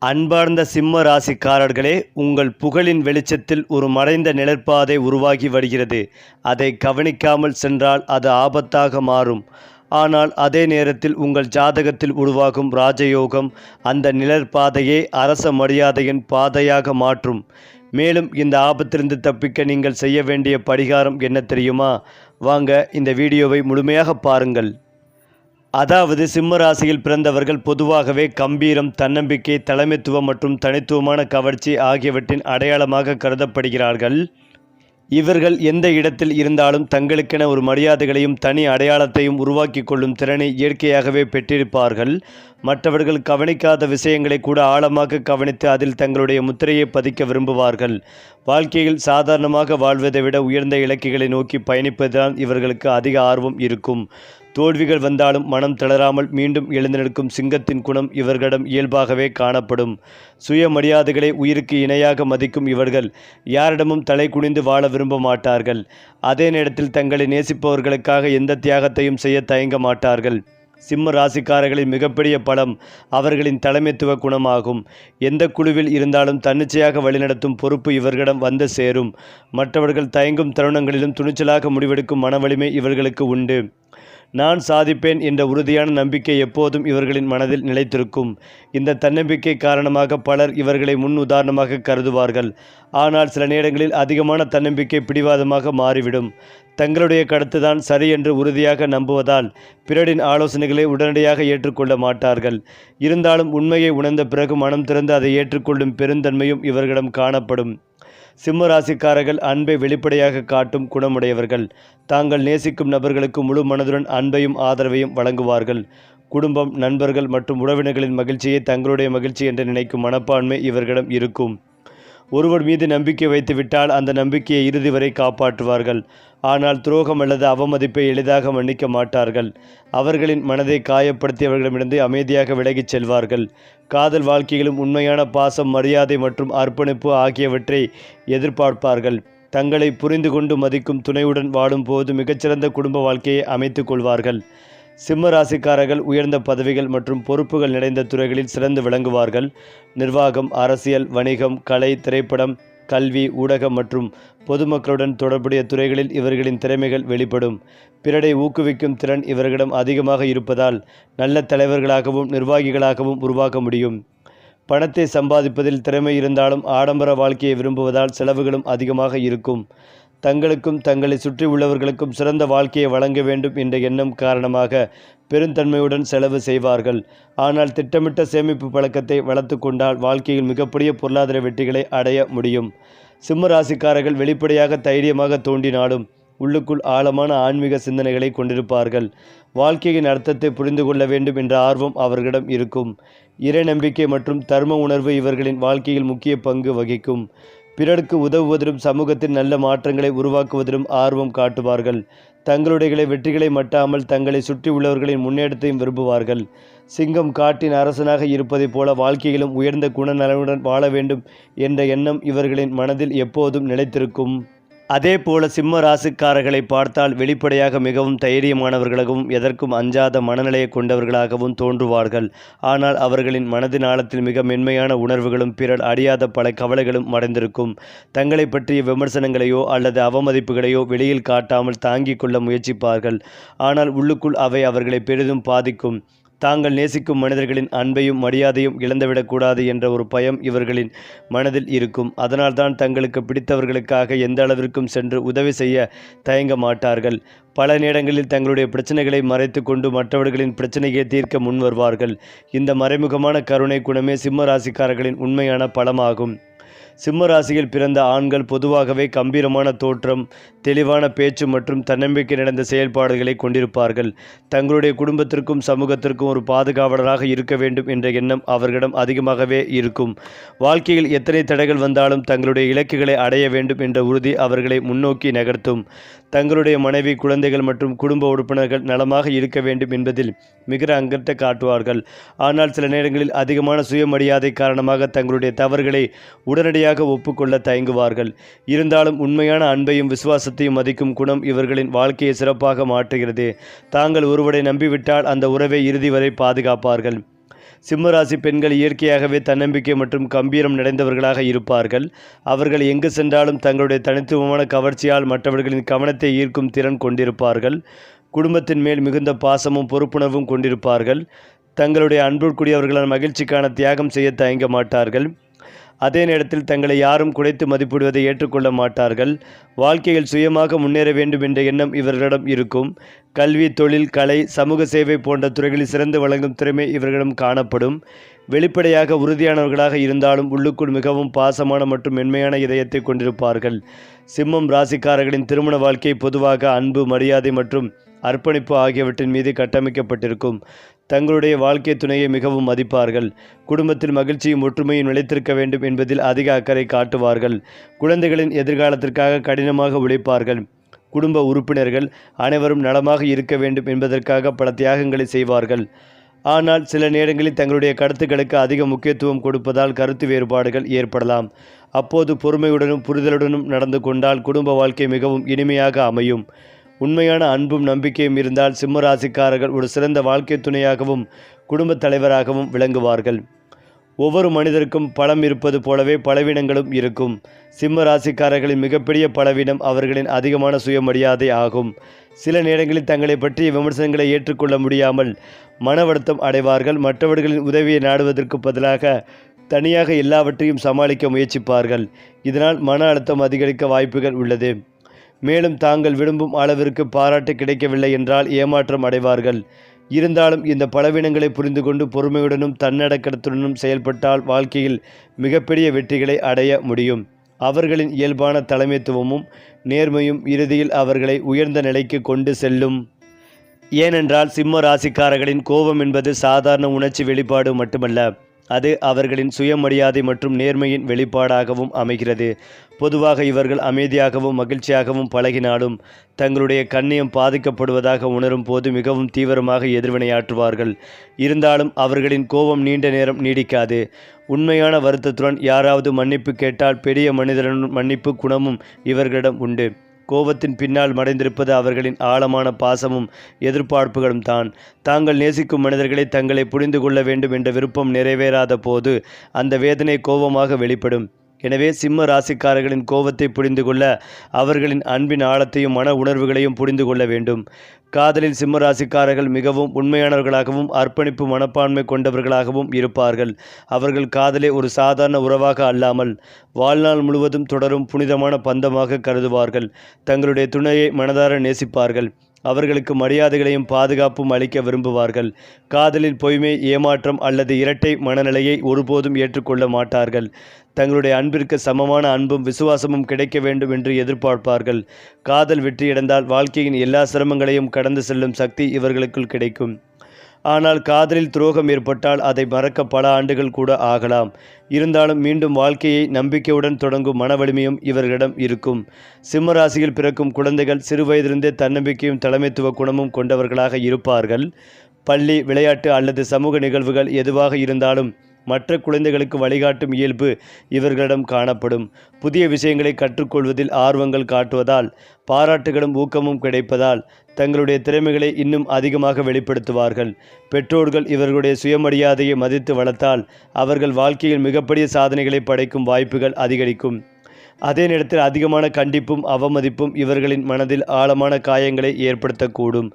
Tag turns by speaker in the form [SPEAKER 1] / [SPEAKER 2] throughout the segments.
[SPEAKER 1] அன்பார்ந்த சிம்ம ராசிக்காரர்களே, உங்கள் புகழின் வெளிச்சத்தில் ஒரு மறைந்த நிழற்பாதை உருவாகி வருகிறது. அதை கவனிக்காமல் சென்றால் அது ஆபத்தாக மாறும். ஆனால் அதே நேரத்தில் உங்கள் ஜாதகத்தில் உருவாகும் ராஜயோகம் அந்த நிழற்பாதையை அரச மரியாதையின் பாதையாக மாற்றும். மேலும் இந்த ஆபத்திலிருந்து தப்பிக்க நீங்கள் செய்ய வேண்டிய பரிகாரம் என்ன தெரியுமா? வாங்க இந்த வீடியோவை முழுமையாக பாருங்கள். அதாவது சிம்ம ராசியில் பிறந்தவர்கள் பொதுவாகவே கம்பீரம், தன்னம்பிக்கை, தலைமைத்துவம் மற்றும் தனித்துவமான கவர்ச்சி ஆகியவற்றின் அடையாளமாக கருதப்படுகிறார்கள். இவர்கள் எந்த இடத்தில் இருந்தாலும் தங்களுக்கென ஒரு மரியாதைகளையும் தனி அடையாளத்தையும் உருவாக்கி கொள்ளும் திறனை இயற்கையாகவே பெற்றிருப்பார்கள். மற்றவர்கள் கவனிக்காத விஷயங்களை கூட ஆழமாக கவனித்து அதில் தங்களுடைய முத்திரையை பதிக்க விரும்புவார்கள். வாழ்க்கையில் சாதாரணமாக வாழ்வதை விட உயர்ந்த இலக்குகளை நோக்கி பயணிப்பதுதான் இவர்களுக்கு அதிக ஆர்வம் இருக்கும். தோல்விகள் வந்தாலும் மனம் தளராமல் மீண்டும் எழுந்து நிற்கும் சிங்கத்தின் குணம் இவர்களிடம் இயல்பாகவே காணப்படும். சுயமரியாதைகளை உயிருக்கு இணையாக மதிக்கும் இவர்கள் யாரிடமும் தலை குனிந்து வாழ விரும்ப மாட்டார்கள். அதே நேரத்தில் தங்களை நேசிப்பவர்களுக்காக எந்த தியாகத்தையும் செய்ய தயங்க மாட்டார்கள். சிம்ம ராசிக்காரர்களின் மிகப்பெரிய பலம் அவர்களின் தலைமைத்துவ குணமாகும். எந்த குழுவில் இருந்தாலும் தன்னிச்சையாக வழிநடத்தும் பொறுப்பு இவர்களிடம் வந்து சேரும். மற்றவர்கள் தயங்கும் தருணங்களிலும் துணிச்சலாக முடிவெடுக்கும் மனவலிமை இவர்களுக்கு உண்டு. நான் சாதிப்பேன் என்ற உறுதியான நம்பிக்கை எப்போதும் இவர்களின் மனதில் நிலைத்திருக்கும். இந்த தன்னம்பிக்கை காரணமாக பலர் இவர்களை முன் உதாரணமாக கருதுவார்கள். ஆனால் சில நேரங்களில் அதிகமான தன்னம்பிக்கை பிடிவாதமாக மாறிவிடும். தங்களுடைய கருத்துதான் சரி என்று உறுதியாக நம்புவதால் பிறரின் ஆலோசனைகளை உடனடியாக ஏற்றுக்கொள்ள மாட்டார்கள். இருந்தாலும் உண்மையை உணர்ந்த பிறகு மனம் திறந்து அதை ஏற்றுக்கொள்ளும் பெருந்தன்மையும் இவர்களிடம் காணப்படும். சிம்ம ராசிக்காரர்கள் அன்பை வெளிப்படையாக காட்டும் குணமுடையவர்கள். தாங்கள் நேசிக்கும் நபர்களுக்கு முழு மனதுடன் அன்பையும் ஆதரவையும் வழங்குவார்கள். குடும்பம், நண்பர்கள் மற்றும் உறவினர்களின் மகிழ்ச்சியை தங்களுடைய மகிழ்ச்சி என்று நினைக்கும் மனப்பான்மை இவர்களிடம் இருக்கும். ஒருவர் மீது நம்பிக்கை வைத்துவிட்டால் அந்த நம்பிக்கையை இறுதி வரை காப்பாற்றுவார்கள். ஆனால் துரோகம் அல்லது அவமதிப்பை எளிதாக மன்னிக்க மாட்டார்கள். அவர்களின் மனதை காயப்படுத்தியவர்களிடமிருந்து அமைதியாக விலகிச் செல்வார்கள். காதல் வாழ்க்கையிலும் உண்மையான பாசம், மரியாதை மற்றும் அர்ப்பணிப்பு ஆகியவற்றை எதிர்பார்ப்பார்கள். தங்களை புரிந்து கொண்டு மதிக்கும் துணையுடன் வாழும்போது மிகச்சிறந்த குடும்ப வாழ்க்கையை அமைத்துக் கொள்வார்கள். சிம்ம ராசிக்காரர்கள் உயர்ந்த பதவிகள் மற்றும் பொறுப்புகள் நிறைந்த துறைகளில் சிறந்து விளங்குவார்கள். நிர்வாகம், அரசியல், வணிகம், கலை, திரைப்படம், கல்வி, ஊடகம் மற்றும் பொதுமக்களுடன் தொடர்புடைய துறைகளில் இவர்களின் திறமைகள் வெளிப்படும். பிறரை ஊக்குவிக்கும் திறன் இவர்களிடம் அதிகமாக இருப்பதால் நல்ல தலைவர்களாகவும் நிர்வாகிகளாகவும் உருவாக்க முடியும். பணத்தை சம்பாதிப்பதில் திறமை இருந்தாலும் ஆடம்பர வாழ்க்கையை விரும்புவதால் செலவுகளும் அதிகமாக இருக்கும். தங்களுக்கும் தங்களை சுற்றி உள்ளவர்களுக்கும் சிறந்த வாழ்க்கையை வழங்க வேண்டும் என்ற எண்ணம் காரணமாக பெருந்தன்மையுடன் செலவு செய்வார்கள். ஆனால் திட்டமிட்ட சேமிப்பு பழக்கத்தை வளர்த்து கொண்டால் வாழ்க்கையில் மிகப்பெரிய பொருளாதார வெற்றிகளை அடைய முடியும். சிம்ம ராசிக்காரர்கள் வெளிப்படையாக தைரியமாக தோன்றினாலும் உள்ளுக்குள் ஆழமான ஆன்மீக சிந்தனைகளை கொண்டிருப்பார்கள். வாழ்க்கையின் அர்த்தத்தை புரிந்து கொள்ள வேண்டும் என்ற ஆர்வம் அவர்களிடம் இருக்கும். இறை நம்பிக்கை மற்றும் தர்ம உணர்வு இவர்களின் வாழ்க்கையில் முக்கிய பங்கு வகிக்கும். பிறருக்கு உதவுவதிலும் சமூகத்தில் நல்ல மாற்றங்களை உருவாக்குவதிலும் ஆர்வம் காட்டுவார்கள். தங்களுடைய வெற்றிகளை மட்டாமல் தங்களை சுற்றி உள்ளவர்களின் முன்னேற்றத்தையும் விரும்புவார்கள். சிங்கம் காட்டின் அரசனாக இருப்பதைப் போல வாழ்க்கையிலும் உயர்ந்த குணநலனுடன் வாழ வேண்டும் என்ற எண்ணம் இவர்களின் மனதில் எப்போதும் நிலைத்திருக்கும். அதே போல சிம்ம ராசிக்காரர்களை பார்த்தால் வெளிப்படையாக மிகவும் தைரியமானவர்களாகவும் எதற்கும் அஞ்சாத மனநிலையை கொண்டவர்களாகவும் தோன்றுவார்கள். ஆனால் அவர்களின் மனதின் ஆழத்தில் மிக மென்மையான உணர்வுகளும் பிறர் அறியாத பல கவலைகளும் மறைந்திருக்கும். தங்களை பற்றிய விமர்சனங்களையோ அல்லது அவமதிப்புகளையோ வெளியில் காட்டாமல் தாங்கிக் கொள்ள முயற்சிப்பார்கள். ஆனால் உள்ளுக்குள் அவை அவர்களை பெரிதும் பாதிக்கும். தாங்கள் நேசிக்கும் மனிதர்களின் அன்பையும் மரியாதையும் இழந்துவிடக்கூடாது என்ற ஒரு பயம் இவர்களின் மனதில் இருக்கும். அதனால்தான் தங்களுக்கு பிடித்தவர்களுக்காக எந்த அளவிற்கும் சென்று உதவி செய்ய தயங்க மாட்டார்கள். பல நேரங்களில் தங்களுடைய பிரச்சனைகளை மறைத்து கொண்டு மற்றவர்களின் பிரச்சனையை தீர்க்க முன் வருவார்கள். இந்த மறைமுகமான கருணை குணமே சிம்ம ராசிக்காரர்களின் உண்மையான பலமாகும். சிம்ம ராசியில் பிறந்த ஆண்கள் பொதுவாகவே கம்பீரமான தோற்றம், தெளிவான பேச்சு மற்றும் தன்னம்பிக்கை நிறைந்த செயல்பாடுகளை கொண்டிருப்பார்கள். தங்களுடைய குடும்பத்திற்கும் சமூகத்திற்கும் ஒரு பாதுகாவலராக இருக்க வேண்டும் என்ற எண்ணம் அவர்களிடம் அதிகமாகவே இருக்கும். வாழ்க்கையில் எத்தனை தடைகள் வந்தாலும் தங்களுடைய இலக்குகளை அடைய வேண்டும் என்ற உறுதி அவர்களை முன்னோக்கி நகர்த்தும். தங்களுடைய மனைவி, குழந்தைகள் மற்றும் குடும்ப உறுப்பினர்கள் நலமாக இருக்க வேண்டும் என்பதில் மிக அக்கறை காட்டுவார்கள். ஆனால் சில நேரங்களில் அதிகமான சுயமரியாதை காரணமாக தங்களுடைய தவறுகளை உடனடியாக ஒப்புக்கொள்ள தயங்குவார்கள். இருந்தாலும் உண்மையான அன்பையும் விசுவாசத்தையும் மதிக்கும் குணம் இவர்களின் வாழ்க்கையை சிறப்பாக மாற்றுகிறது. தாங்கள் ஒருவரை நம்பிவிட்டால் அந்த உறவை இறுதி வரை பாதுகாப்பார்கள். சிம்மராசி பெண்கள் இயற்கையாகவே தன்னம்பிக்கை மற்றும் கம்பீரம் நிறைந்தவர்களாக இருப்பார்கள். அவர்கள் எங்கு சென்றாலும் தங்களுடைய தனித்துவமான கவர்ச்சியால் மற்றவர்களின் கவனத்தை ஈர்க்கும் திறன் கொண்டிருப்பார்கள். குடும்பத்தின் மேல் மிகுந்த பாசமும் பொறுப்புணர்வும் கொண்டிருப்பார்கள். தங்களுடைய அன்புக்குரியவர்களால் மகிழ்ச்சிக்கான தியாகம் செய்ய தயங்க மாட்டார்கள். அதே நேரத்தில் தங்களை யாரும் குறைத்து மதிப்பிடுவதை ஏற்றுக்கொள்ள மாட்டார்கள். வாழ்க்கையில் சுயமாக முன்னேற வேண்டும் என்ற எண்ணம் இவர்களிடம் இருக்கும். கல்வி, தொழில், கலை, சமூக சேவை போன்ற துறைகளில் சிறந்து வழங்கும் திறமை இவர்களிடம் காணப்படும். வெளிப்படையாக உறுதியானவர்களாக இருந்தாலும் உள்ளுக்குள் மிகவும் பாசமான மற்றும் மென்மையான இதயத்தை கொண்டிருப்பார்கள். சிம்மம் ராசிக்காரர்களின் திருமண வாழ்க்கை பொதுவாக அன்பு, மரியாதை மற்றும் அர்ப்பணிப்பு ஆகியவற்றின் மீது கட்டமைக்கப்பட்டிருக்கும். தங்களுடைய வாழ்க்கை துணையை மிகவும் மதிப்பார்கள். குடும்பத்தில் மகிழ்ச்சியும் ஒற்றுமையும் நிலைத்திருக்க வேண்டும் என்பதில் அதிக அக்கறை காட்டுவார்கள். குழந்தைகளின் எதிர்காலத்திற்காக கடினமாக உழைப்பார்கள். குடும்ப உறுப்பினர்கள் அனைவரும் நலமாக இருக்க வேண்டும் என்பதற்காக பல தியாகங்களை செய்வார்கள். ஆனால் சில நேரங்களில் தங்களுடைய கருத்துக்களுக்கு அதிக முக்கியத்துவம் கொடுப்பதால் கருத்து வேறுபாடுகள் ஏற்படலாம். அப்போது பொறுமையுடனும் புரிதலுடனும் நடந்து கொண்டால் குடும்ப வாழ்க்கை மிகவும் இனிமையாக அமையும். உண்மையான அன்பும் நம்பிக்கையும் இருந்தால் சிம்ம ராசிக்காரர்கள் ஒரு சிறந்த வாழ்க்கை துணையாகவும் குடும்பத் தலைவராகவும் விளங்குவார்கள். ஒவ்வொரு மனிதருக்கும் பலம் இருப்பது போலவே பலவீனங்களும் இருக்கும். சிம்ம ராசிக்காரர்களின் மிகப்பெரிய பலவீனம் அவர்களின் அதிகமான சுயமரியாதை ஆகும். சில நேரங்களில் தங்களை பற்றிய விமர்சனங்களை ஏற்றுக்கொள்ள முடியாமல் மன வருத்தம் அடைவார்கள். மற்றவர்களின் உதவியை நாடுவதற்கு பதிலாக தனியாக எல்லாவற்றையும் சமாளிக்க முயற்சிப்பார்கள். இதனால் மன அழுத்தம் அதிகரிக்க வாய்ப்புகள் உள்ளது. மேலும் தாங்கள் விரும்பும் அளவிற்கு பாராட்டு கிடைக்கவில்லை என்றால் ஏமாற்றம் அடைவார்கள். இருந்தாலும் இந்த பலவீனங்களை புரிந்து கொண்டு பொறுமையுடனும் தன்னடக்கத்துடனும் செயல்பட்டால் வாழ்க்கையில் மிகப்பெரிய வெற்றிகளை அடைய முடியும். அவர்களின் இயல்பான தலைமைத்துவமும் நேர்மையும் இறுதியில் அவர்களை உயர்ந்த நிலைக்கு கொண்டு செல்லும். ஏனென்றால் சிம்ம ராசிக்காரர்களின் கோபம் என்பது சாதாரண உணர்ச்சி வெளிப்பாடு மட்டுமல்ல, அது அவர்களின் சுயமரியாதை மற்றும் நேர்மையின் வெளிப்பாடாகவும் அமைகிறது. பொதுவாக இவர்கள் அமைதியாகவும் மகிழ்ச்சியாகவும் பழகினாலும் தங்களுடைய கண்ணியம் பாதிக்கப்படுவதாக உணரும் போது மிகவும் தீவிரமாக எதிர்வினையாற்றுவார்கள். இருந்தாலும் அவர்களின் கோபம் நீண்ட நேரம் நீடிக்காது. உண்மையான வருத்தத்துடன் யாராவது மன்னிப்பு கேட்டால் பெரிய மனிதனும் மன்னிப்பு குணமும் இவர்களிடம் உண்டு. கோபத்தின் பின்னால் மறைந்திருப்பது அவர்களின் ஆழமான பாசமும் எதிர்பார்ப்புகளும் தான். தாங்கள் நேசிக்கும் மனிதர்களை தங்களை புரிந்து கொள்ள வேண்டும் என்ற விருப்பம் நிறைவேறாத போது அந்த வேதனை கோபமாக வெளிப்படும். எனவே சிம்ம ராசிக்காரர்களின் கோபத்தை புரிந்து கொள்ள அவர்களின் அன்பின் ஆழத்தையும் மன உணர்வுகளையும் புரிந்து கொள்ள வேண்டும். காதலில் சிம்ம ராசிக்காரர்கள் மிகவும் உண்மையானவர்களாகவும் அர்ப்பணிப்பு மனப்பான்மை கொண்டவர்களாகவும் இருப்பார்கள். அவர்கள் காதலை ஒரு சாதாரண உறவாக அல்லாமல் வாழ்நாள் முழுவதும் தொடரும் புனிதமான பந்தமாக கருதுவார்கள். தங்களுடைய துணையை மனதார நேசிப்பார்கள். அவர்களுக்கு மரியாதைகளையும் பாதுகாப்பும் அளிக்க விரும்புவார்கள். காதலில் பொய்மை, ஏமாற்றம் அல்லது இரட்டை மனநிலையை ஒருபோதும் ஏற்றுக்கொள்ள மாட்டார்கள். தங்களுடைய அன்பிற்கு சமமான அன்பும் விசுவாசமும் கிடைக்க வேண்டும் என்று எதிர்பார்ப்பார்கள். காதல் வெற்றியடைந்தால் வாழ்க்கையின் எல்லா சிரமங்களையும் கடந்து செல்லும் சக்தி இவர்களுக்குள் கிடைக்கும். ஆனால் காதலில் துரோகம் ஏற்பட்டால் அதை மறக்க பல ஆண்டுகள் கூட ஆகலாம். இருந்தாலும் மீண்டும் வாழ்க்கையை நம்பிக்கையுடன் தொடங்கும் மன வலிமையும் இவர்களிடம் இருக்கும். சிம்ம ராசியில் பிறக்கும் குழந்தைகள் சிறுவயதிலிருந்தே தன்னம்பிக்கையும் தலைமைத்துவ குணமும் கொண்டவர்களாக இருப்பார்கள். பள்ளி, விளையாட்டு அல்லது சமூக நிகழ்வுகள் எதுவாக இருந்தாலும் மற்ற குழந்தைகளுக்கு வழிகாட்டும் இயல்பு இவர்களிடம் காணப்படும். புதிய விஷயங்களை கற்றுக்கொள்வதில் ஆர்வங்கள் காட்டுவதால் பாராட்டுகளும் ஊக்கமும் கிடைப்பதால் தங்களுடைய திறமைகளை இன்னும் அதிகமாக வெளிப்படுத்துவார்கள். பெற்றோர்கள் இவர்களுடைய சுயமரியாதையை மதித்து வளர்த்தால் அவர்கள் வாழ்க்கையில் மிகப்பெரிய சாதனைகளை படைக்கும் வாய்ப்புகள் அதிகரிக்கும். அதே நேரத்தில் அதிகமான கண்டிப்பும் அவமதிப்பும் இவர்களின் மனதில் ஆழமான காயங்களை ஏற்படுத்தக்கூடும்.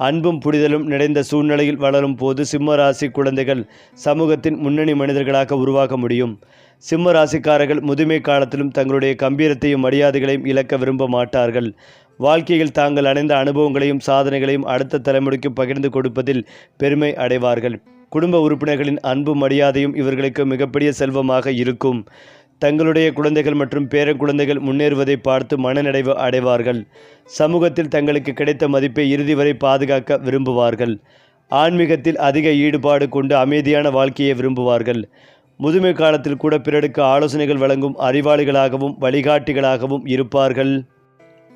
[SPEAKER 1] அன்பும் புரிதலும் நிறைந்த சூழ்நிலையில் வளரும் போது சிம்ம ராசி குழந்தைகள் சமூகத்தின் முன்னணி மனிதர்களாக உருவாக முடியும். சிம்ம ராசிக்காரர்கள் முதுமை காலத்திலும் தங்களுடைய கம்பீரத்தையும் மரியாதைகளையும் இழக்க விரும்ப மாட்டார்கள். வாழ்க்கையில் தாங்கள் அடைந்த அனுபவங்களையும் சாதனைகளையும் அடுத்த தலைமுறைக்கு பகிர்ந்து கொடுப்பதில் பெருமை அடைவார்கள். குடும்ப உறுப்பினர்களின் அன்பும் மரியாதையும் இவர்களுக்கு மிகப்பெரிய செல்வமாக இருக்கும். தங்களுடைய குழந்தைகள் மற்றும் பேரக்குழந்தைகள் முன்னேறுவதை பார்த்து மனநிறைவு அடைவார்கள். சமூகத்தில் தங்களுக்கு கிடைத்த மதிப்பை இறுதி வரை பாதுகாக்க விரும்புவார்கள். ஆன்மீகத்தில் அதிக ஈடுபாடு கொண்டு அமைதியான வாழ்க்கையை விரும்புவார்கள். முதுமை காலத்தில் கூட பிறருக்கு ஆலோசனைகள் வழங்கும் அறிவாளிகளாகவும் வழிகாட்டிகளாகவும் இருப்பார்கள்.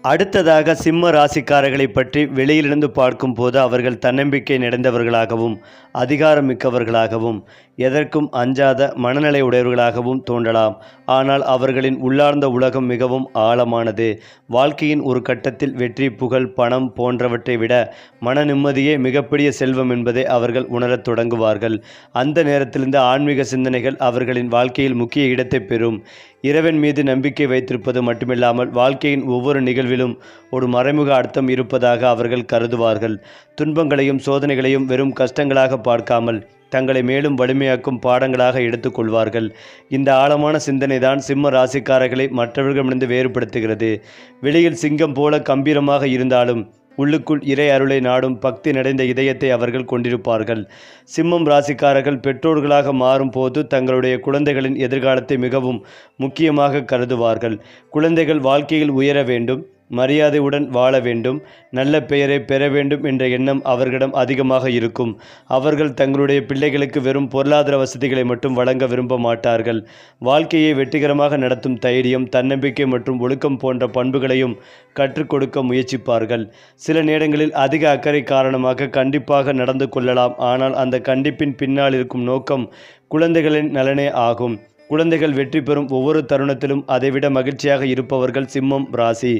[SPEAKER 1] அடுத்ததாக சிம்ம ராசிக்காரர்களை பற்றி வெளியிலிருந்து பார்க்கும்போது அவர்கள் தன்னம்பிக்கை நிறைந்தவர்களாகவும் அதிகாரம் மிக்கவர்களாகவும் எதற்கும் அஞ்சாத மனநிலை உடையவர்களாகவும் தோன்றலாம். ஆனால் அவர்களின் உள்ளார்ந்த உலகம் மிகவும் ஆழமானது. வாழ்க்கையின் ஒரு கட்டத்தில் வெற்றி, புகழ், பணம் போன்றவற்றை விட மன நிம்மதியே மிகப்பெரிய செல்வம் என்பதை அவர்கள் உணரத் தொடங்குவார்கள். அந்த நேரத்திலிருந்து ஆன்மீக சிந்தனைகள் அவர்களின் வாழ்க்கையில் முக்கிய இடத்தை பெறும். இறைவன் மீது நம்பிக்கை வைத்திருப்பது மட்டுமில்லாமல் வாழ்க்கையின் ஒவ்வொரு நிகழ்விலும் ஒரு மறைமுக அர்த்தம் இருப்பதாக அவர்கள் கருதுவார்கள். துன்பங்களையும் சோதனைகளையும் வெறும் கஷ்டங்களாக பார்க்காமல் தங்களை மேலும் வலிமையாக்கும் பாடங்களாக எடுத்துக்கொள்வார்கள். இந்த ஆழமான சிந்தனை தான் சிம்ம ராசிக்காரர்களை மற்றவர்களிடமிருந்து வேறுபடுத்துகிறது. வெளியில் சிங்கம் போல கம்பீரமாக இருந்தாலும் உள்ளுக்குள் இறை அருளை நாடும் பக்தி நிறைந்த இதயத்தை அவர்கள் கொண்டிருப்பார்கள். சிம்மம் ராசிக்காரர்கள் பெற்றோர்களாக மாறும் போது தங்களுடைய குழந்தைகளின் எதிர்காலத்தை மிகவும் முக்கியமாக கருதுவார்கள். குழந்தைகள் வாழ்க்கையில் உயர வேண்டும், மரியாதையுடன் வாழ வேண்டும், நல்ல பெயரை பெற வேண்டும் என்ற எண்ணம் அவர்களிடம் அதிகமாக இருக்கும். அவர்கள் தங்களுடைய பிள்ளைகளுக்கு வெறும் பொருளாதார வசதிகளை மட்டும் வழங்க விரும்ப மாட்டார்கள். வாழ்க்கையை வெற்றிகரமாக நடத்தும் தைரியம், தன்னம்பிக்கை மற்றும் ஒழுக்கம் போன்ற பண்புகளையும் கற்றுக் கொடுக்க முயற்சிப்பார்கள். சில நேரங்களில் அதிக அக்கறை காரணமாக கண்டிப்பாக நடந்து கொள்ளலாம். ஆனால் அந்த கண்டிப்பின் பின்னால் இருக்கும் நோக்கம் குழந்தைகளின் நலனே ஆகும். குழந்தைகள் வெற்றி பெறும் ஒவ்வொரு தருணத்திலும் அதைவிட மகிழ்ச்சியாக இருப்பவர்கள் சிம்மம் ராசி.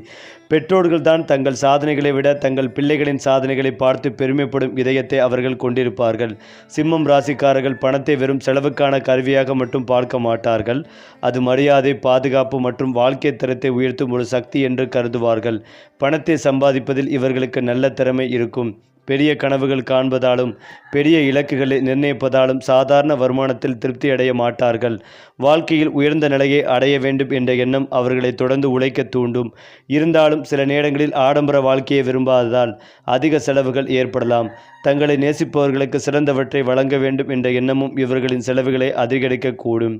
[SPEAKER 1] பெற்றோர்கள் தான் தங்கள் சாதனைகளை விட தங்கள் பிள்ளைகளின் சாதனைகளை பார்த்து பெருமைப்படும் இதயத்தை அவர்கள் கொண்டிருப்பார்கள். சிம்மம் ராசிக்காரர்கள் பணத்தை வெறும் செலவுக்கான கருவியாக மட்டும் பார்க்க மாட்டார்கள். அது மரியாதை, பாதுகாப்பு மற்றும் வாழ்க்கை தரத்தை உயர்த்தும் ஒரு சக்தி என்று கருதுவார்கள். பணத்தை சம்பாதிப்பதில் இவர்களுக்கு நல்ல திறமை இருக்கும். பெரிய கனவுகள் காண்பதாலும் பெரிய இலக்குகளை நிர்ணயிப்பதாலும் சாதாரண வருமானத்தில் திருப்தி அடைய மாட்டார்கள். வாழ்க்கையில் உயர்ந்த நிலையை அடைய வேண்டும் என்ற எண்ணம் அவர்களை தொடர்ந்து உழைக்க தூண்டும். இருந்தாலும் சில நேரங்களில் ஆடம்பர வாழ்க்கையை விரும்பாததால் அதிக செலவுகள் ஏற்படலாம். தங்களை நேசிப்பவர்களுக்கு சிறந்தவற்றை வழங்க வேண்டும் என்ற எண்ணமும் இவர்களின் செலவுகளை அதிகரிக்கக்கூடும்.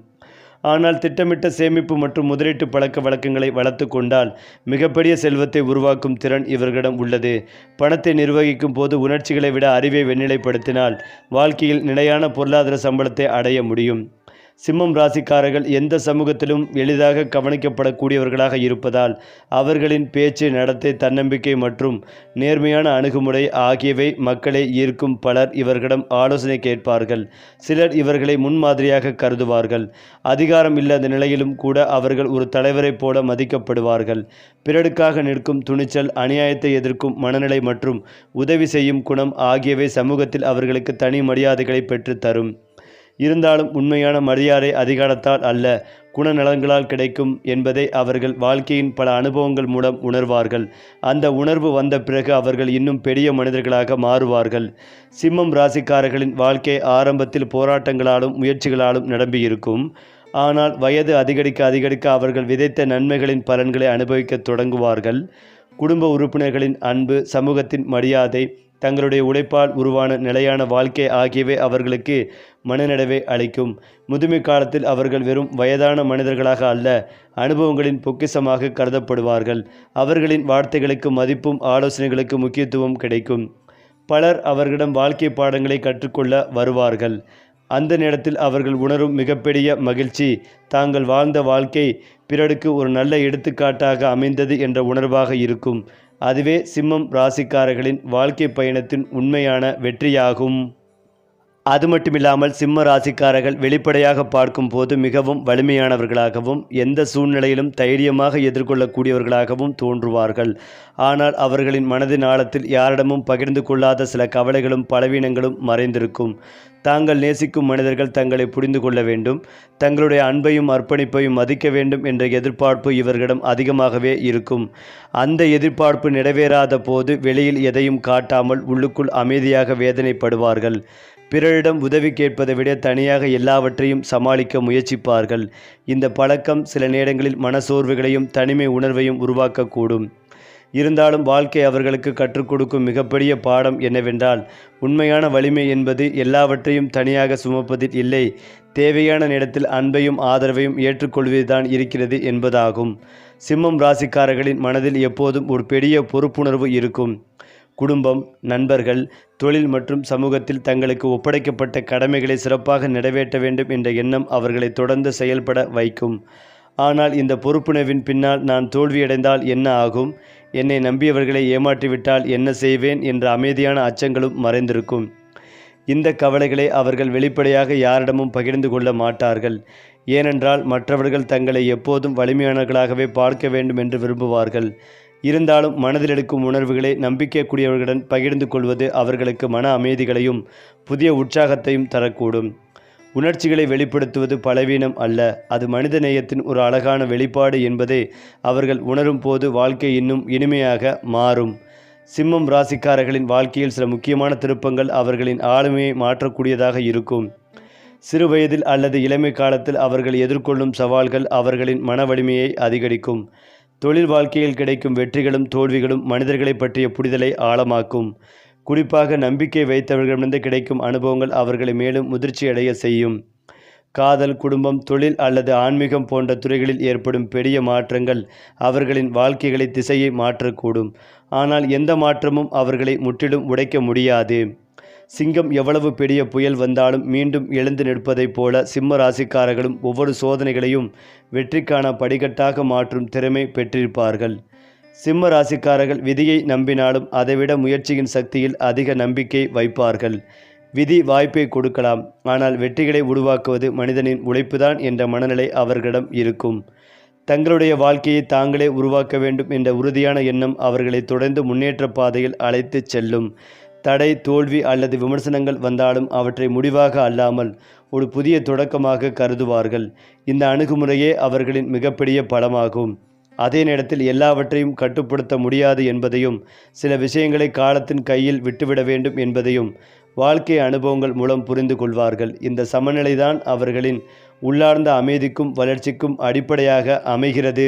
[SPEAKER 1] ஆனால் திட்டமிட்ட சேமிப்பு மற்றும் முதலீட்டு பழக்க வழக்கங்களை வளர்த்து கொண்டால் மிகப்பெரிய செல்வத்தை உருவாக்கும் திறன் இவர்களிடம் உள்ளது. பணத்தை நிர்வகிக்கும் போது உணர்ச்சிகளை விட அறிவை வெண்ணிலைப்படுத்தினால் வாழ்க்கையில் நிலையான பொருளாதார சம்பளத்தை அடைய முடியும். சிம்மம் ராசிக்காரர்கள் எந்த சமூகத்திலும் எளிதாக கவனிக்கப்படக்கூடியவர்களாக இருப்பதால் அவர்களின் பேச்சு, நடத்தை, தன்னம்பிக்கை மற்றும் நேர்மையான அணுகுமுறை ஆகியவை மக்களை ஈர்க்கும். பலர் இவர்களிடம் ஆலோசனை கேட்பார்கள். சிலர் இவர்களை முன்மாதிரியாக கருதுவார்கள். அதிகாரம் இல்லாத நிலையிலும் கூட அவர்கள் ஒரு தலைவரைப் போல மதிக்கப்படுவார்கள். பிறருக்காக நிற்கும் துணிச்சல், அநியாயத்தை எதிர்க்கும் மனநிலை மற்றும் உதவி செய்யும் குணம் ஆகியவை சமூகத்தில் அவர்களுக்கு தனி மரியாதைகளை பெற்றுத்தரும். இருந்தாலும் உண்மையான மரியாதை அதிகாரத்தால் அல்ல, குணநலன்களால் கிடைக்கும் என்பதை அவர்கள் வாழ்க்கையின் பல அனுபவங்கள் மூலம் உணர்வார்கள். அந்த உணர்வு வந்த பிறகு அவர்கள் இன்னும் பெரிய மனிதர்களாக மாறுவார்கள். சிம்மம் ராசிக்காரர்களின் வாழ்க்கை ஆரம்பத்தில் போராட்டங்களாலும் முயற்சிகளாலும் நிரம்பியிருக்கும். ஆனால் வயது அதிகரிக்க அவர்கள் விதைத்த நன்மைகளின் பலன்களை அனுபவிக்க தொடங்குவார்கள். குடும்ப உறுப்பினர்களின் அன்பு, சமூகத்தின் மரியாதை, தங்களுடைய உழைப்பால் உருவான நிலையான வாழ்க்கை ஆகியவை அவர்களுக்கு மனநிறைவை அளிக்கும். முதுமை காலத்தில் அவர்கள் வெறும் வயதான மனிதர்களாக அல்ல, அனுபவங்களின் பொக்கிஷமாக கருதப்படுவார்கள். அவர்களின் வார்த்தைகளுக்கு மதிப்பும் ஆலோசனைகளுக்கு முக்கியத்துவம் கிடைக்கும். பலர் அவர்களிடம் வாழ்க்கை பாடங்களை கற்றுக்கொள்ள வருவார்கள். அந்த நேரத்தில் அவர்கள் உணரும் மிகப்பெரிய மகிழ்ச்சி தாங்கள் வாழ்ந்த வாழ்க்கை பிறருக்கு ஒரு நல்ல எடுத்துக்காட்டாக அமைந்தது என்ற உணர்வாக இருக்கும். அதுவே சிம்மம் ராசிக்காரர்களின் வாழ்க்கை பயணத்தின் உண்மையான வெற்றியாகும். அது மட்டுமில்லாமல் சிம்ம ராசிக்காரர்கள் வெளிப்படையாக பார்க்கும் போது மிகவும் வலிமையானவர்களாகவும் எந்த சூழ்நிலையிலும் தைரியமாக எதிர்கொள்ளக்கூடியவர்களாகவும் தோன்றுவார்கள். ஆனால் அவர்களின் மனதின் ஆழத்தில் யாரிடமும் பகிர்ந்து கொள்ளாத சில கவலைகளும் பலவீனங்களும் மறைந்திருக்கும். தாங்கள் நேசிக்கும் மனிதர்கள் தங்களை புரிந்து கொள்ள வேண்டும், தங்களுடைய அன்பையும் அர்ப்பணிப்பையும் மதிக்க வேண்டும் என்ற எதிர்பார்ப்பு இவர்களிடம் அதிகமாகவே இருக்கும். அந்த எதிர்பார்ப்பு நிறைவேறாத போது வெளியில் எதையும் காட்டாமல் உள்ளுக்குள் அமைதியாக வேதனைப்படுவார்கள். பிறரிடம் உதவி கேட்பதை விட தனியாக எல்லாவற்றையும் சமாளிக்க முயற்சிப்பார்கள். இந்த பழக்கம் சில நேரங்களில் மனசோர்வுகளையும் தனிமை உணர்வையும் உருவாக்கக்கூடும். இருந்தாலும் வாழ்க்கை அவர்களுக்கு கற்றுக் கொடுக்கும் மிகப்பெரிய பாடம் என்னவென்றால், உண்மையான வலிமை என்பது எல்லாவற்றையும் தனியாக சுமப்பதில் இல்லை, தேவையான நேரத்தில் அன்பையும் ஆதரவையும் ஏற்றுக்கொள்வதுதான் இருக்கிறது என்பதாகும். சிம்மம் ராசிக்காரர்களின் மனதில் எப்போதும் ஒரு பெரிய பொறுப்புணர்வு இருக்கும். குடும்பம், நண்பர்கள், தொழில் மற்றும் சமூகத்தில் தங்களுக்கு ஒப்படைக்கப்பட்ட கடமைகளை சிறப்பாக நிறைவேற்ற வேண்டும் என்ற எண்ணம் அவர்களை தொடர்ந்து செயல்பட வைக்கும். ஆனால் இந்த பொறுப்புணர்வின் பின்னால் நான் தோல்வியடைந்தால் என்ன ஆகும், என்னை நம்பியவர்களை ஏமாற்றிவிட்டால் என்ன செய்வேன் என்ற அமைதியான அச்சங்களும் மறைந்திருக்கும். இந்த கவலைகளை அவர்கள் வெளிப்படையாக யாரிடமும் பகிர்ந்து கொள்ள மாட்டார்கள். ஏனென்றால் மற்றவர்கள் தங்களை எப்போதும் வலிமையானவர்களாகவே பார்க்க வேண்டும் என்று விரும்புவார்கள். இருந்தாலும் மனதில் எடுக்கும் உணர்வுகளை நம்பிக்கைக்குரியவர்களுடன் பகிர்ந்து கொள்வது அவர்களுக்கு மன அமைதிகளையும் புதிய உற்சாகத்தையும் தரக்கூடும். உணர்ச்சிகளை வெளிப்படுத்துவது பலவீனம் அல்ல, அது மனித நேயத்தின் ஒரு அழகான வெளிப்பாடு என்பதை அவர்கள் உணரும் போது வாழ்க்கை இன்னும் இனிமையாக மாறும். சிம்மம் ராசிக்காரர்களின் வாழ்க்கையில் சில முக்கியமான திருப்பங்கள் அவர்களின் ஆளுமையை மாற்றக்கூடியதாக இருக்கும். சிறு வயதில் அல்லது இளமை காலத்தில் அவர்கள் எதிர்கொள்ளும் சவால்கள் அவர்களின் மன வலிமையை அதிகரிக்கும். தொழில் வாழ்க்கையில் கிடைக்கும் வெற்றிகளும் தோல்விகளும் மனிதர்களை பற்றிய புரிதலை ஆழமாக்கும். குறிப்பாக நம்பிக்கை வைத்தவர்களிடமிருந்து கிடைக்கும் அனுபவங்கள் அவர்களை மேலும் முதிர்ச்சியடைய செய்யும். காதல், குடும்பம், தொழில் அல்லது ஆன்மீகம் போன்ற துறைகளில் ஏற்படும் பெரிய மாற்றங்கள் அவர்களின் வாழ்க்கைகளை திசையை மாற்றக்கூடும். ஆனால் எந்த மாற்றமும் அவர்களை முற்றிலும் உடைக்க முடியாது. சிங்கம் எவ்வளவு பெரிய புயல் வந்தாலும் மீண்டும் எழுந்து நிற்பதைப் போல சிம்ம ராசிக்காரர்களும் ஒவ்வொரு சோதனைகளையும் வெற்றிக்கான படிக்கட்டாக மாற்றும் திறமை பெற்றிருப்பார்கள். சிம்ம ராசிக்காரர்கள் விதியை நம்பினாலும் அதைவிட முயற்சியின் சக்தியில் அதிக நம்பிக்கை வைப்பார்கள். விதி வாய்ப்பை கொடுக்கலாம், ஆனால் வெற்றிகளை உருவாக்குவது மனிதனின் உழைப்புதான் என்ற மனநிலை அவர்களிடம் இருக்கும். தங்களுடைய வாழ்க்கையை தாங்களே உருவாக்க வேண்டும் என்ற உறுதியான எண்ணம் அவர்களை தொடர்ந்து முன்னேற்ற பாதையில் அழைத்து செல்லும். தடை, தோல்வி அல்லது விமர்சனங்கள் வந்தாலும் அவற்றை முடிவாக அல்லாமல் ஒரு புதிய தொடக்கமாக கருதுவார்கள். இந்த அணுகுமுறையே அவர்களின் மிகப்பெரிய பலமாகும். அதே நேரத்தில் எல்லாவற்றையும் கட்டுப்படுத்த முடியாது என்பதையும், சில விஷயங்களை காலத்தின் கையில் விட்டுவிட வேண்டும் என்பதையும் வாழ்க்கை அனுபவங்கள் மூலம் புரிந்து கொள்வார்கள். இந்த சமநிலைதான் அவர்களின் உள்ளார்ந்த அமைதிக்கும் வளர்ச்சிக்கும் அடிப்படையாக அமைகிறது.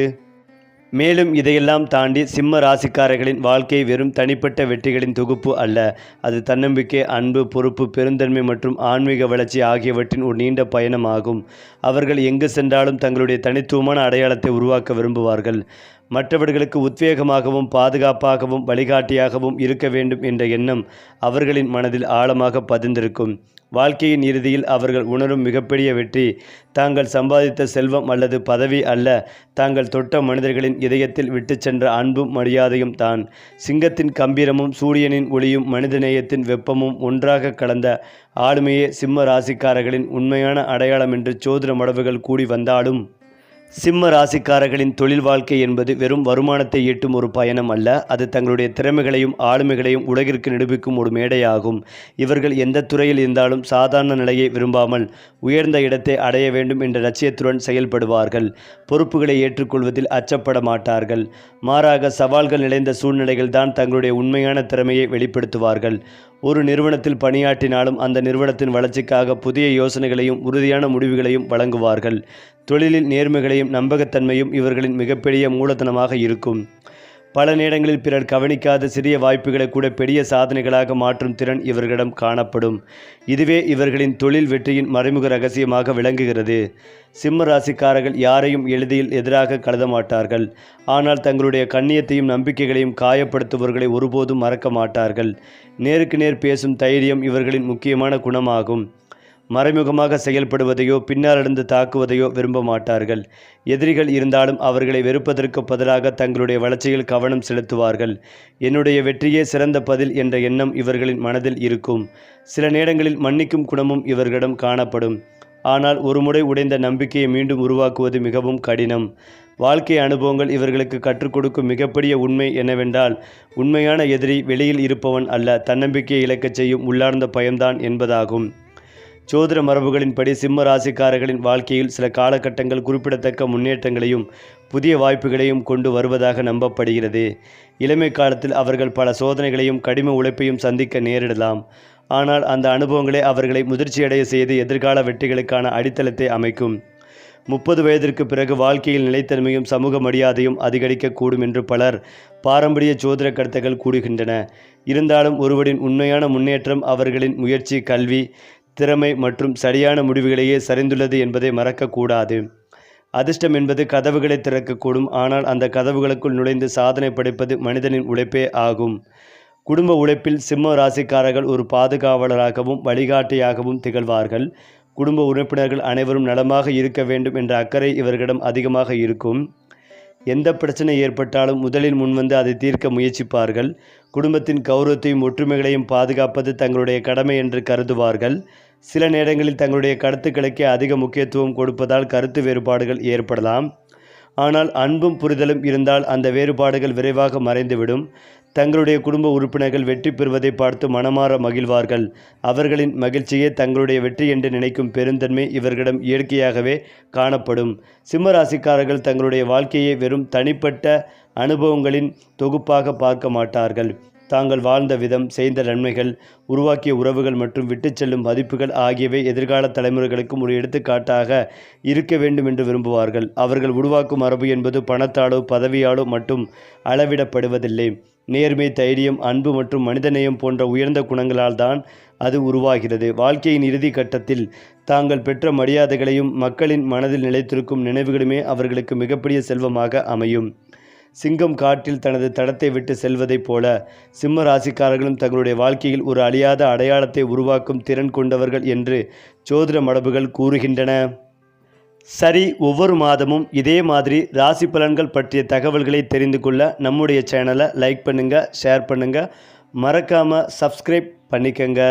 [SPEAKER 1] மேலும் இதையெல்லாம் தாண்டி சிம்ம ராசிக்காரர்களின் வாழ்க்கை வெறும் தனிப்பட்ட வெற்றிகளின் தொகுப்பு அல்ல. அது தன்னம்பிக்கை, அன்பு, பொறுப்பு, பெருந்தன்மை மற்றும் ஆன்மீக வளர்ச்சி ஆகியவற்றின் ஒரு நீண்ட பயணமாகும். அவர்கள் எங்கு சென்றாலும் தங்களுடைய தனித்துவமான அடையாளத்தை உருவாக்க விரும்புவார்கள். மற்றவர்களுக்கு உத்வேகமாகவும் பாதுகாப்பாகவும் வழிகாட்டியாகவும் இருக்க வேண்டும் என்ற எண்ணம் அவர்களின் மனதில் ஆழமாக பதிந்திருக்கும். வாழ்க்கையின் இறுதியில் அவர்கள் உணரும் மிகப்பெரிய வெற்றி தாங்கள் சம்பாதித்த செல்வம் அல்லது பதவி அல்ல, தாங்கள் தொட்ட மனிதர்களின் இதயத்தில் விட்டு சென்ற அன்பும் மரியாதையும் தான். சிங்கத்தின் கம்பீரமும் சூரியனின் ஒளியும் மனிதநேயத்தின் வெப்பமும் ஒன்றாக கலந்த ஆளுமையே சிம்ம ராசிக்காரர்களின் உண்மையான அடையாளம் என்று ஜோதிட மடவுகள் கூடி வந்தாலும், சிம்ம ராசிக்காரர்களின் தொழில் வாழ்க்கை என்பது வெறும் வருமானத்தை ஈட்டும் ஒரு பயணம் அல்ல, அது தங்களுடைய திறமைகளையும் ஆளுமைகளையும் உலகிற்கு நிரூபிக்கும் ஒரு மேடையாகும். இவர்கள் எந்த துறையில் இருந்தாலும் சாதாரண நிலையை விரும்பாமல் உயர்ந்த இடத்தை அடைய வேண்டும் என்ற லட்சியத்துடன் செயல்படுவார்கள். பொறுப்புகளை ஏற்றுக்கொள்வதில் அச்சப்பட மாட்டார்கள். மாறாக சவால்கள் நிறைந்த சூழ்நிலைகள் தான் தங்களுடைய உண்மையான திறமையை வெளிப்படுத்துவார்கள். ஒரு நிறுவனத்தில் பணியாற்றினாலும் அந்த நிறுவனத்தின் வளர்ச்சிக்காக புதிய யோசனைகளையும் உறுதியான முடிவுகளையும் வழங்குவார்கள். தொழிலில் நேர்மைகளையும் நம்பகத்தன்மையும் இவர்களின் மிகப்பெரிய மூலதனமாக இருக்கும். பல நேரங்களில் பிறர் கவனிக்காத சிறிய வாய்ப்புகளை கூட பெரிய சாதனைகளாக மாற்றும் திறன் இவர்களிடம் காணப்படும். இதுவே இவர்களின் தொழில் வெற்றியின் மறைமுக ரகசியமாக விளங்குகிறது. சிம்ம ராசிக்காரர்கள் யாரையும் எளிதில் எதிராக கருத மாட்டார்கள். ஆனால் தங்களுடைய கண்ணியத்தையும் நம்பிக்கைகளையும் காயப்படுத்துபவர்களை ஒருபோதும் மறக்க மாட்டார்கள். நேருக்கு நேர் பேசும் தைரியம் இவர்களின் முக்கியமான குணமாகும். மறைமுகமாக செயல்படுவதையோ பின்னாலிருந்து தாக்குவதையோ விரும்ப மாட்டார்கள். எதிரிகள் இருந்தாலும் அவர்களை வெறுப்பதற்கு பதிலாக தங்களுடைய வளர்ச்சியில் கவனம் செலுத்துவார்கள். என்னுடைய வெற்றியே சிறந்த பதில் என்ற எண்ணம் இவர்களின் மனதில் இருக்கும். சில நேரங்களில் மன்னிக்கும் குணமும் இவர்களிடம் காணப்படும். ஆனால் ஒருமுறை உடைந்த நம்பிக்கையை மீண்டும் உருவாக்குவது மிகவும் கடினம். வாழ்க்கை அனுபவங்கள் இவர்களுக்கு கற்றுக் கொடுக்கும் மிகப்பெரிய உண்மை என்னவென்றால், உண்மையான எதிரி வெளியில் இருப்பவன் அல்ல, தன்னம்பிக்கையை இழக்கச் செய்யும் உள்ளார்ந்த பயம்தான் என்பதாகும். ஜோதிட மரபுகளின்படி சிம்ம ராசிக்காரர்களின் வாழ்க்கையில் சில காலகட்டங்கள் குறிப்பிடத்தக்க முன்னேற்றங்களையும் புதிய வாய்ப்புகளையும் கொண்டு வருவதாக நம்பப்படுகிறது. இளமை காலத்தில் அவர்கள் பல சோதனைகளையும் கடின உழைப்பையும் சந்திக்க நேரிடலாம். ஆனால் அந்த அனுபவங்களே அவர்களை முதிர்ச்சியடைய செய்து எதிர்கால வெற்றிகளுக்கான அடித்தளத்தை அமைக்கும். 30 வயதிற்கு பிறகு வாழ்க்கையில் நிலைத்தன்மையும் சமூக மரியாதையும் அதிகரிக்கக்கூடும் என்று பலர் பாரம்பரிய ஜோதிட கருத்துக்கள் கூறுகின்றன. இருந்தாலும் ஒருவரின் உண்மையான முன்னேற்றம் அவர்களின் முயற்சி, கல்வி, திறமை மற்றும் சரியான முடிவுகளையே சரிந்துள்ளது என்பதை மறக்கக்கூடாது. அதிர்ஷ்டம் என்பது கதவுகளை திறக்கக்கூடும், ஆனால் அந்த கதவுகளுக்குள் நுழைந்து சாதனை படைப்பது மனிதனின் உழைப்பே ஆகும். குடும்ப உழைப்பில் சிம்ம ராசிக்காரர்கள் ஒரு பாதுகாவலராகவும் வழிகாட்டியாகவும் திகழ்வார்கள். குடும்ப உறுப்பினர்கள் அனைவரும் நலமாக இருக்க வேண்டும் என்ற அக்கறை இவர்களிடம் அதிகமாக இருக்கும். எந்த பிரச்சனை ஏற்பட்டாலும் முதலில் முன்வந்து அதை தீர்க்க முயற்சிப்பார்கள். குடும்பத்தின் கௌரவத்தையும் ஒற்றுமைகளையும் பாதுகாப்பது தங்களுடைய கடமை என்று கருதுவார்கள். சில நேரங்களில் தங்களுடைய கருத்துக்களுக்கே அதிக முக்கியத்துவம் கொடுப்பதால் கருத்து வேறுபாடுகள் ஏற்படலாம். ஆனால் அன்பும் புரிதலும் இருந்தால் அந்த வேறுபாடுகள் விரைவாக மறைந்துவிடும். தங்களுடைய குடும்ப உறுப்பினர்கள் வெற்றி பெறுவதை பார்த்து மனமாற மகிழ்வார்கள். அவர்களின் மகிழ்ச்சியே தங்களுடைய வெற்றி என்று நினைக்கும் பெருந்தன்மை இவர்களிடம் இயற்கையாகவே காணப்படும். சிம்ம ராசிக்காரர்கள் தங்களுடைய வாழ்க்கையை வெறும் தனிப்பட்ட அனுபவங்களின் தொகுப்பாக பார்க்க மாட்டார்கள். தாங்கள் வாழ்ந்த விதம், செய்த நன்மைகள், உருவாக்கிய உறவுகள் மற்றும் விட்டுச் செல்லும் மதிப்புகள் ஆகியவை எதிர்கால தலைமுறைகளுக்கும் ஒரு எடுத்துக்காட்டாக இருக்க வேண்டும் என்று விரும்புவார்கள். அவர்கள் உருவாக்கும் மரபு என்பது பணத்தாலோ பதவியாலோ மட்டும் அளவிடப்படுவதில்லை. நேர்மை, தைரியம், அன்பு மற்றும் மனிதநேயம் போன்ற உயர்ந்த குணங்களால் தான் அது உருவாகிறது. வாழ்க்கையின் இறுதி கட்டத்தில் தாங்கள் பெற்ற மரியாதைகளையும் மக்களின் மனதில் நிலைத்திருக்கும் நினைவுகளுமே அவர்களுக்கு மிகப்பெரிய செல்வமாக அமையும். சிங்கம் காட்டில் தனது தடத்தை விட்டு செல்வதைப் போல சிம்ம ராசிக்காரர்களும் தங்களுடைய வாழ்க்கையில் ஒரு அழியாத அடையாளத்தை உருவாக்கும் திறன் கொண்டவர்கள் என்று ஜோதிட மரபுகள் கூறுகின்றன. சரி, ஒவ்வொரு மாதமும் இதே மாதிரி ராசி பலன்கள் பற்றிய தகவல்களை தெரிந்து கொள்ள நம்முடைய சேனலை லைக் பண்ணுங்கள், ஷேர் பண்ணுங்கள், மறக்காமல் சப்ஸ்கிரைப் பண்ணிக்கங்க.